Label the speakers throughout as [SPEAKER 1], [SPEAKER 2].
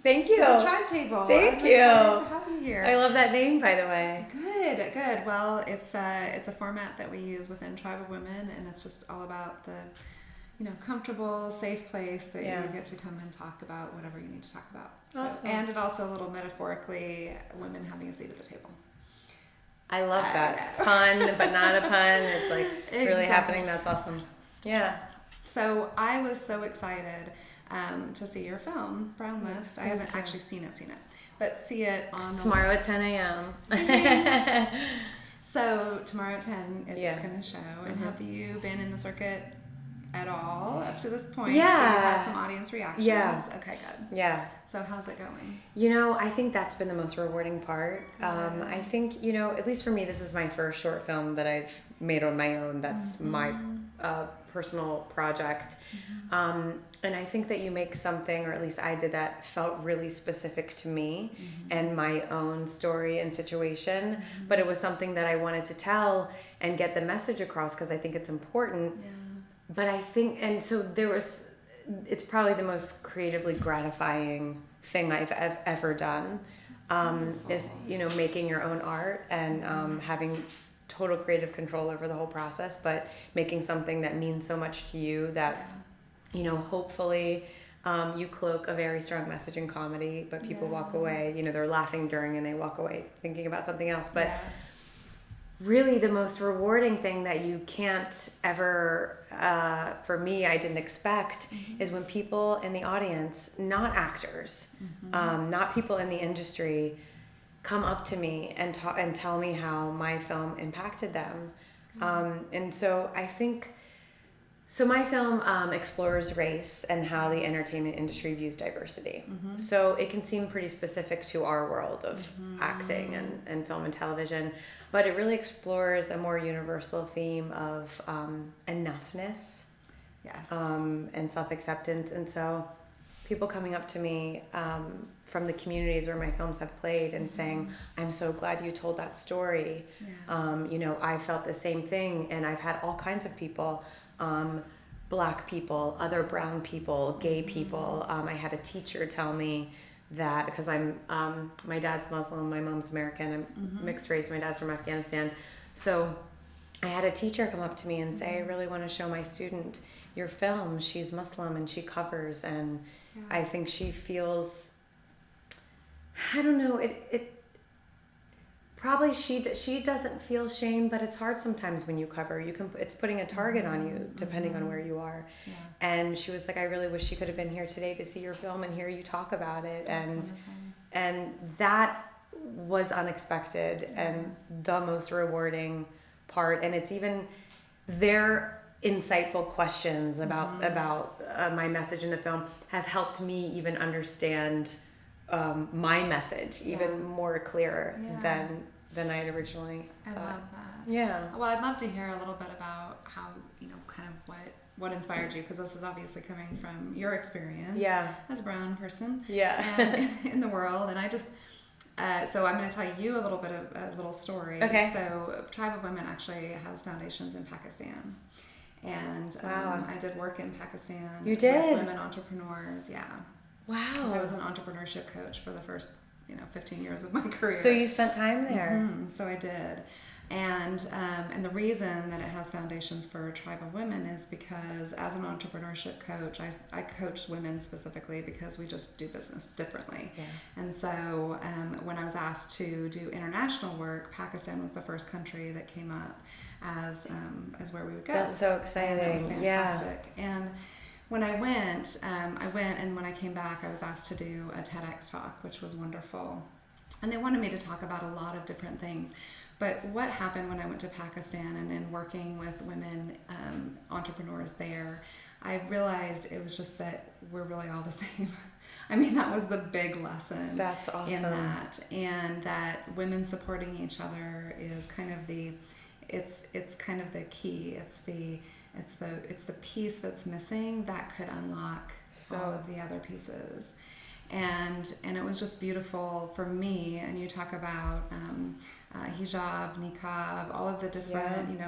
[SPEAKER 1] Thank you.
[SPEAKER 2] To the Tribe Table.
[SPEAKER 1] Thank you.
[SPEAKER 2] I'm excited to have you here.
[SPEAKER 1] I love that name, by the way.
[SPEAKER 2] Good. Well, it's a format that we use within Tribe of Women, and it's just all about the, comfortable, safe place that you get to come and talk about whatever you need to talk about.
[SPEAKER 1] Awesome.
[SPEAKER 2] And it also a little metaphorically, women having a seat at the table.
[SPEAKER 1] I love that. Pun, but not a pun. It's like really happening. That's awesome. Yeah.
[SPEAKER 2] So I was so excited to see your film, Brownlist. I haven't actually seen it, but see it on
[SPEAKER 1] tomorrow
[SPEAKER 2] at
[SPEAKER 1] 10 a.m.
[SPEAKER 2] So tomorrow at 10, it's going to show. And have you been in the circuit at all up to this point?
[SPEAKER 1] Yeah.
[SPEAKER 2] So you've had some audience reactions?
[SPEAKER 1] Yeah.
[SPEAKER 2] Okay, good.
[SPEAKER 1] Yeah.
[SPEAKER 2] So how's it going?
[SPEAKER 1] I think that's been the most rewarding part. I think, at least for me, this is my first short film that I've made on my own. That's my personal project. And I think that you make something, or at least I did that, felt really specific to me and my own story and situation. But it was something that I wanted to tell and get the message across because I think it's important. Yeah. But I think, and so it's probably the most creatively gratifying thing I've ever done, is, making your own art and having total creative control over the whole process, but making something that means so much to you that, hopefully you cloak a very strong message in comedy, but people walk away, they're laughing during and they walk away thinking about something else. But really the most rewarding thing that you can't ever, for me, I didn't expect, is when people in the audience, not actors, not people in the industry, come up to me and tell me how my film impacted them. And so I think, my film explores race and how the entertainment industry views diversity. So it can seem pretty specific to our world of acting and film and television, but it really explores a more universal theme of enough-ness, and self-acceptance. And so people coming up to me from the communities where my films have played and saying, I'm so glad you told that story. I felt the same thing, and I've had all kinds of people, Black people, other brown people, gay people. I had a teacher tell me that, because I'm my dad's Muslim, my mom's American, I'm mixed race, my dad's from Afghanistan. So I had a teacher come up to me and say, I really want to show my student your film. She's Muslim and she covers, and I think she feels, I don't know, it probably she doesn't feel shame, but it's hard sometimes when you cover. It's putting a target on you depending on where you are. Yeah. And she was like, I really wish she could have been here today to see your film and hear you talk about it. And that was unexpected and the most rewarding part. And it's even their insightful questions about my message in the film have helped me even understand my message even more clearer than I had originally thought.
[SPEAKER 2] I love that.
[SPEAKER 1] Yeah.
[SPEAKER 2] Well, I'd love to hear a little bit about how, kind of what inspired you, because this is obviously coming from your experience as a brown person in the world. And I just, so I'm going to tell you a little story.
[SPEAKER 1] Okay.
[SPEAKER 2] So Tribe of Women actually has foundations in Pakistan. And I did work in Pakistan.
[SPEAKER 1] You did?
[SPEAKER 2] With women entrepreneurs,
[SPEAKER 1] Wow.
[SPEAKER 2] Because I was an entrepreneurship coach for the first, 15 years of my career.
[SPEAKER 1] So you spent time there.
[SPEAKER 2] So I did. And the reason that it has foundations for Tribe of Women is because as an entrepreneurship coach, I coach women specifically because we just do business differently. Yeah. And so when I was asked to do international work, Pakistan was the first country that came up as where we would go.
[SPEAKER 1] That's so exciting.
[SPEAKER 2] And that was fantastic. And when I went, and when I came back, I was asked to do a TEDx talk, which was wonderful. And they wanted me to talk about a lot of different things. But what happened when I went to Pakistan and in working with women entrepreneurs there, I realized it was just that we're really all the same. I mean, that was the big lesson.
[SPEAKER 1] That's awesome.
[SPEAKER 2] In that, and that women supporting each other is kind of it's kind of the key. It's the piece that's missing that could unlock all of the other pieces. And it was just beautiful for me. And you talk about hijab, niqab, all of the different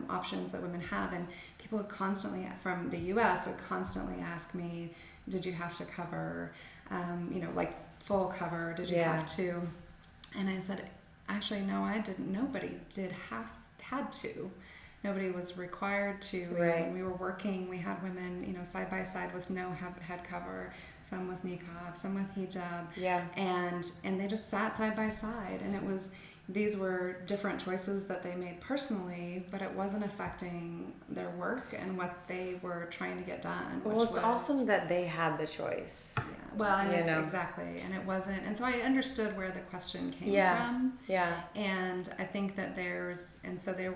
[SPEAKER 2] options that women have. And people would constantly, from the U.S., would constantly ask me, did you have to cover? like full cover? Did you have to? And I said, actually, no, I didn't. Nobody had to. Nobody was required to.
[SPEAKER 1] Right.
[SPEAKER 2] We were working. We had women, side by side with no head cover, some with niqab, some with hijab.
[SPEAKER 1] Yeah.
[SPEAKER 2] And they just sat side by side, and these were different choices that they made personally, but it wasn't affecting their work and what they were trying to get done.
[SPEAKER 1] Well, it's awesome that they had the choice.
[SPEAKER 2] Yeah. Well, and exactly, and it wasn't, and so I understood where the question came from.
[SPEAKER 1] Yeah.
[SPEAKER 2] And I think that there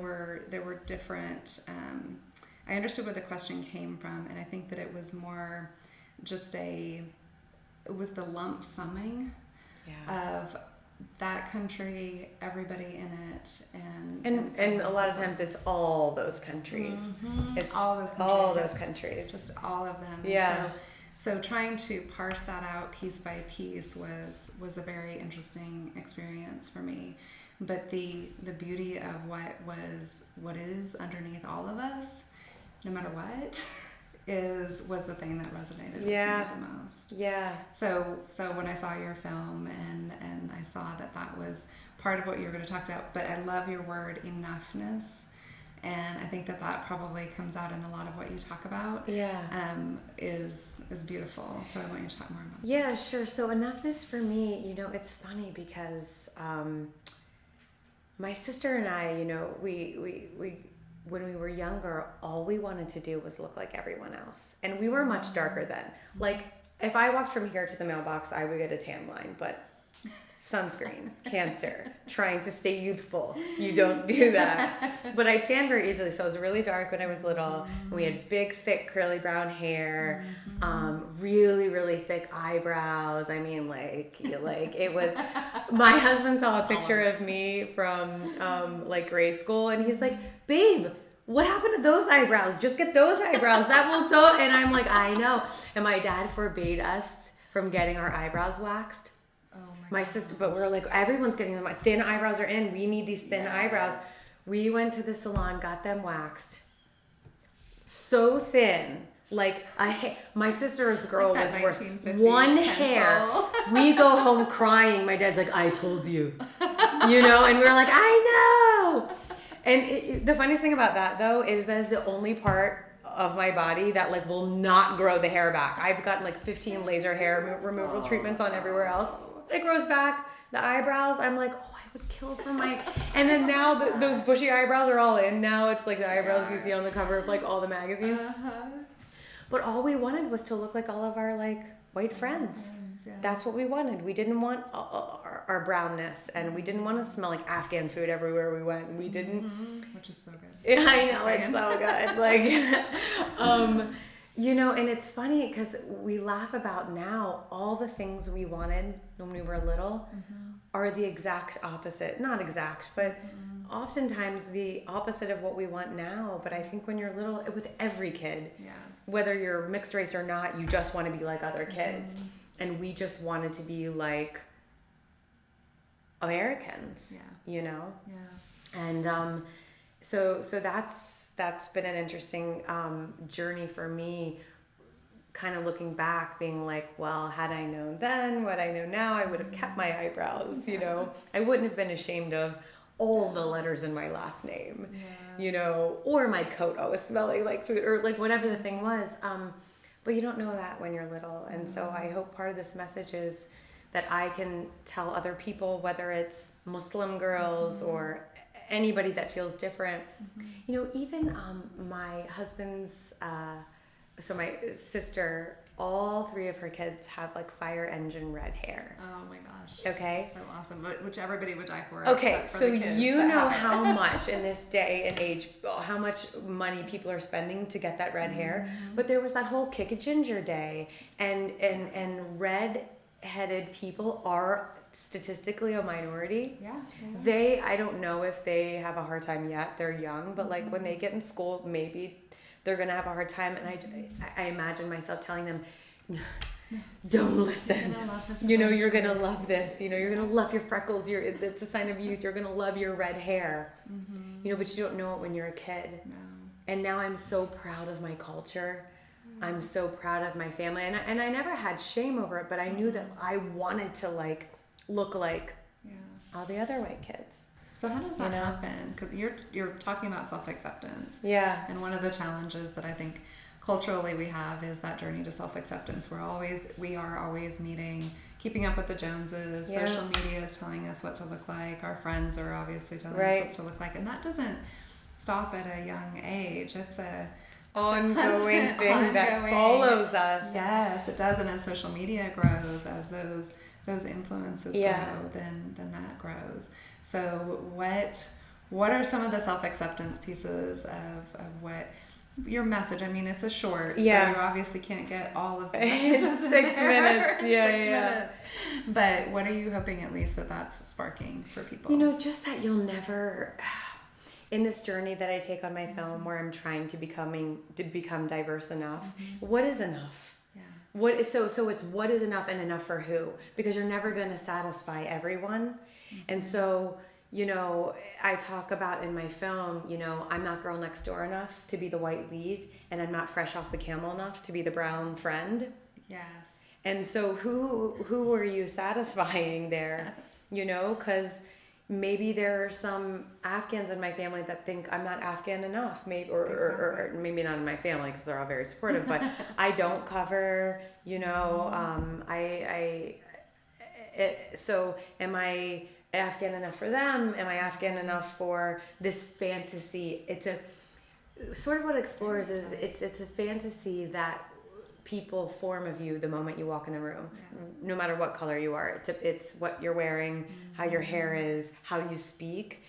[SPEAKER 2] were different. I understood where the question came from, and I think that it was more just it was the lump summing of that country, everybody in it,
[SPEAKER 1] and a lot of times it's all those countries.
[SPEAKER 2] Mm-hmm.
[SPEAKER 1] It's
[SPEAKER 2] all those countries, just all of them.
[SPEAKER 1] Yeah.
[SPEAKER 2] So trying to parse that out piece by piece was a very interesting experience for me. But the beauty of what is underneath all of us, no matter what, was the thing that resonated with me the most. Yeah. So when I saw your film and I saw that was part of what you were going to talk about, but I love your word enough-ness, and I think that probably comes out in a lot of what you talk about. Yeah. Is beautiful. So I want you to talk more about that.
[SPEAKER 1] Yeah, sure. So enough-ness for me, it's funny because my sister and I, we when we were younger, all we wanted to do was look like everyone else. And we were much darker then. Like, if I walked from here to the mailbox, I would get a tan line, but sunscreen, cancer, trying to stay youthful. You don't do that. But I tanned very easily, so I was really dark when I was little. And we had big, thick, curly brown hair, really, really thick eyebrows. I mean, it was, my husband saw a picture of me from grade school, and he's like, babe, what happened to those eyebrows? Just get those eyebrows. That will totally. And I'm like, I know. And my dad forbade us from getting our eyebrows waxed. My sister, but we're like, everyone's getting them. Thin eyebrows are in. We need these thin eyebrows. We went to the salon, got them waxed. So thin. My sister's girl was worth one hair. We go home crying. My dad's like, I told you. And we're like, I know. And the funniest thing about that, though, is that is the only part of my body that will not grow the hair back. I've gotten 15 laser hair removal treatments on everywhere else. It grows back. The eyebrows, I'm like, oh, I would kill for my... And then now those bushy eyebrows are all in now. It's like the eyebrows you see on the cover of all the magazines. But all we wanted was to look like all of our white friends. Yeah. That's what we wanted. We didn't want our brownness, and we didn't want to smell like Afghan food everywhere we went. We didn't...
[SPEAKER 2] Which is so good.
[SPEAKER 1] Yeah, I know. It's so good. And it's funny because we laugh about now all the things we wanted when we were little are the exact opposite. Not exact, but oftentimes the opposite of what we want now. But I think when you're little, with every kid, whether you're mixed race or not, you just want to be like other kids. And we just wanted to be like Americans, And so that's been an interesting journey for me, kind of looking back, being like, well, had I known then what I know now, I would have kept my eyebrows, I wouldn't have been ashamed of all the letters in my last name, or my coat always smelling like food, or whatever the thing was. But you don't know that when you're little. And so I hope part of this message is that I can tell other people, whether it's Muslim girls or anybody that feels different. Even my husband's, so my sister, all three of her kids have fire engine red hair.
[SPEAKER 2] Oh my gosh.
[SPEAKER 1] Okay.
[SPEAKER 2] So awesome. Which everybody would die for.
[SPEAKER 1] Okay. So how much in this day and age, how much money people are spending to get that red hair. But there was that whole kick a ginger day, and red-headed people are statistically a minority. I don't know if they have a hard time yet. They're young, but when they get in school, maybe they're gonna have a hard time. And I imagine myself telling them, don't listen. You're gonna love this. You're gonna love your freckles. It's a sign of youth. You're gonna love your red hair. But you don't know it when you're a kid. No. And now I'm so proud of my culture. I'm so proud of my family. And I never had shame over it, but I knew that I wanted to like look like all the other white kids.
[SPEAKER 2] So how does that happen? Because you're talking about self-acceptance.
[SPEAKER 1] Yeah.
[SPEAKER 2] And one of the challenges that I think culturally we have is that journey to self-acceptance. We are always keeping up with the Joneses.
[SPEAKER 1] Yeah.
[SPEAKER 2] Social media is telling us what to look like. Our friends are obviously telling us what to look like. And that doesn't stop at a young age. It's a
[SPEAKER 1] ongoing thing that follows us.
[SPEAKER 2] Yes, it does. And as social media grows, as those influences grow, then that grows. So what are some of the self-acceptance pieces of what your message? I mean, it's a short, so you obviously can't get all of the messages in
[SPEAKER 1] 6 minutes.
[SPEAKER 2] minutes. But what are you hoping at least that's sparking for people?
[SPEAKER 1] You know, just that you'll never, in this journey that I take on my film where I'm trying to become diverse enough, what is enough?
[SPEAKER 2] Yeah.
[SPEAKER 1] What is so it's what is enough and enough for who? Because you're never going to satisfy everyone. And so, you know, I talk about in my film, you know, I'm not girl next door enough to be the white lead, and I'm not fresh off the camel enough to be the brown friend.
[SPEAKER 2] Yes.
[SPEAKER 1] And so who are you satisfying there?
[SPEAKER 2] Yes.
[SPEAKER 1] You know, because maybe there are some Afghans in my family that think I'm not Afghan enough, maybe, or maybe not in my family because they're all very supportive, but I don't cover, you know, so am I Afghan enough for them? Am I Afghan enough for this fantasy? It's a sort of what Explorers is. It's a fantasy that people form of you the moment you walk in the room, no matter what color you are. It's what you're wearing, how your hair is, how you speak.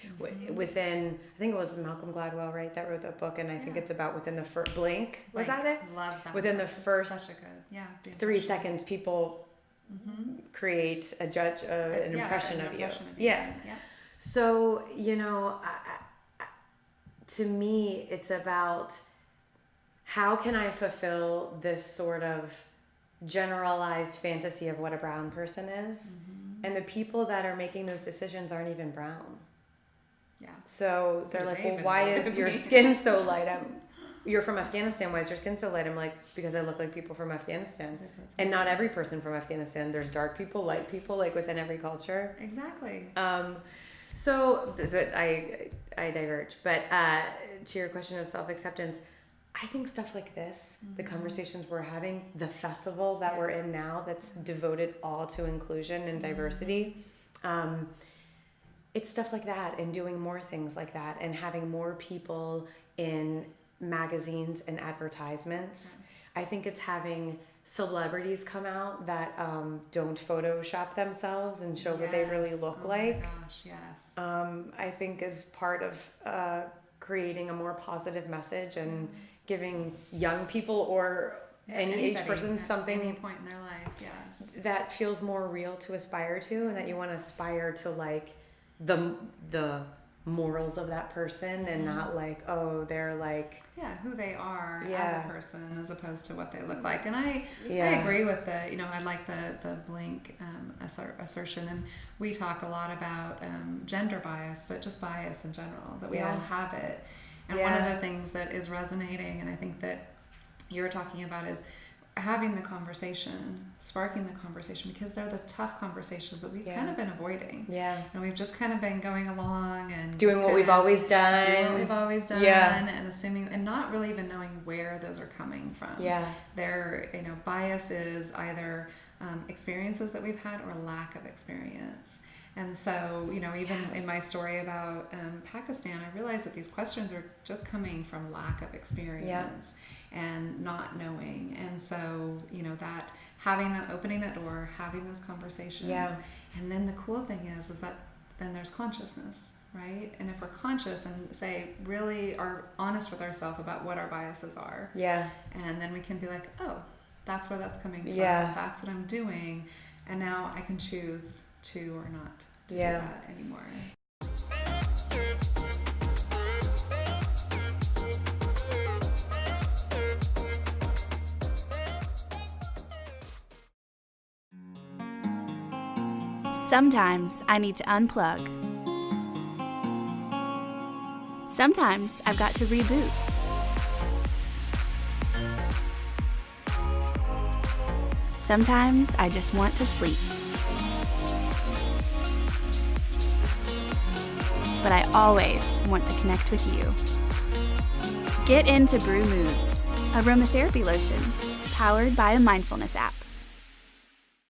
[SPEAKER 1] Within, I think it was Malcolm Gladwell, right, that wrote that book, and I think it's about within the first Blink. Was that it?
[SPEAKER 2] Love that.
[SPEAKER 1] Within the first
[SPEAKER 2] such a good,
[SPEAKER 1] 3 seconds, people create an impression of you. Yeah. So, you know, to me, it's about how can I fulfill this sort of generalized fantasy of what a brown person is? And the people that are making those decisions aren't even brown. Yeah. So they're like, well, why is your skin so light? You're from Afghanistan. Why is your skin so light? I'm like, because I look like people from Afghanistan. And not every person from Afghanistan. There's dark people, light people, like within every culture.
[SPEAKER 2] Exactly.
[SPEAKER 1] So I diverge. But to your question of self-acceptance, I think stuff like this, the conversations we're having, the festival that we're in now that's devoted all to inclusion and diversity, it's stuff like that, and doing more things like that, and having more people in magazines and advertisements. Yes. I think it's having celebrities come out that don't Photoshop themselves and show what they really look like.
[SPEAKER 2] Oh my gosh, yes.
[SPEAKER 1] I think is part of creating a more positive message and giving young people or any age person something
[SPEAKER 2] at any point in their life, yes,
[SPEAKER 1] that feels more real to aspire to, and that you want to aspire to like the morals of that person, and not like, oh, they're like
[SPEAKER 2] who they are as a person as opposed to what they look like. And I agree with I like the Blink assertion, and we talk a lot about gender bias, but just bias in general, that we all have it. And one of the things that is resonating, and I think that you're talking about, is having the conversation, sparking the conversation, because they're the tough conversations that we've kind of been avoiding. Yeah. And we've just kind of been going along and
[SPEAKER 1] doing what we've always done.
[SPEAKER 2] And assuming, and not really even knowing where those are coming from. Yeah. They're, biases, either experiences that we've had or lack of experience. And so, even in my story about Pakistan, I realized that these questions are just coming from lack of experience and not knowing. And so, that opening that door, having those conversations. Yeah. And then the cool thing is that then there's consciousness, right? And if we're conscious and really are honest with ourselves about what our biases are. Yeah. And then we can be like, oh, that's where that's coming from. Yeah. That's what I'm doing. And now I can choose to or not to do that anymore.
[SPEAKER 3] Sometimes I need to unplug. Sometimes I've got to reboot. Sometimes I just want to sleep. But I always want to connect with you. Get into Brew Moods, aromatherapy lotions powered by a mindfulness app.